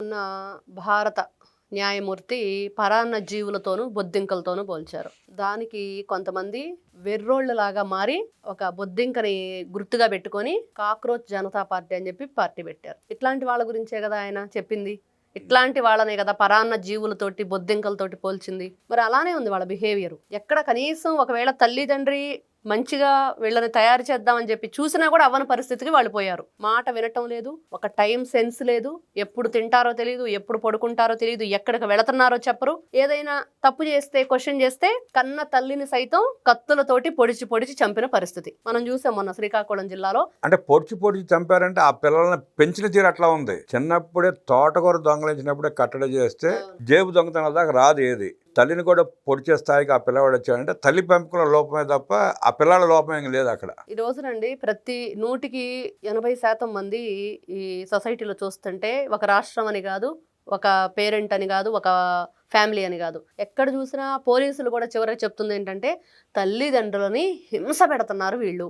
మొన్న భారత న్యాయమూర్తి పరాన్న జీవులతోనూ బొద్దింకలతోనూ పోల్చారు. దానికి కొంతమంది వెర్రోళ్ళలాగా మారి ఒక బొద్దింకని గుర్తుగా పెట్టుకొని కాక్రోచ్ జనతా పార్టీ అని చెప్పి పార్టీ పెట్టారు. ఇట్లాంటి వాళ్ళ గురించే కదా ఆయన చెప్పింది. ఇట్లాంటి వాళ్ళనే కదా పరాన్న జీవులతోటి బొద్దింకలతోటి పోల్చింది. మరి అలానే ఉంది వాళ్ళ బిహేవియర్. ఎక్కడ కనీసం ఒకవేళ తల్లిదండ్రి మంచిగా వీళ్ళని తయారు చేద్దామని చెప్పి చూసినా కూడా అవ్వని పరిస్థితికి వాళ్ళు పోయారు. మాట వినటం లేదు, ఒక టైం సెన్స్ లేదు, ఎప్పుడు తింటారో తెలియదు, ఎప్పుడు పడుకుంటారో తెలియదు, ఎక్కడికి వెళుతున్నారో చెప్పరు. ఏదైనా తప్పు చేస్తే క్వశ్చన్ చేస్తే కన్న తల్లిని సైతం కత్తులతోటి పొడిచి పొడిచి చంపిన పరిస్థితి మనం చూసాం మొన్న శ్రీకాకుళం జిల్లాలో. అంటే పొడిచి చంపారంటే ఆ పిల్లల్ని పెంచిన తీరు అట్లా ఉంది. చిన్నప్పుడే తోటకూర దొంగలించినప్పుడే కట్టడి చేస్తే జేబు దొంగతనాల దాకా రాదు ఏది. తల్లిని కూడా పొడిచే స్థాయికి ఆ పిల్లవాడు వచ్చాడంటే తల్లి పెంపకంలో లోపమే తప్ప ఆ పిల్లల లోపం ఏం లేదు అక్కడ. ఈ రోజునండి ప్రతి 100% మంది ఈ సొసైటీలో చూస్తుంటే ఒక రాష్ట్రం అని కాదు, ఒక పేరెంట్ అని కాదు, ఒక ఫ్యామిలీ అని కాదు, ఎక్కడ చూసినా పోలీసులు కూడా చివరికి చెప్తుంది ఏంటంటే తల్లిదండ్రులని హింస పెడుతున్నారు వీళ్ళు.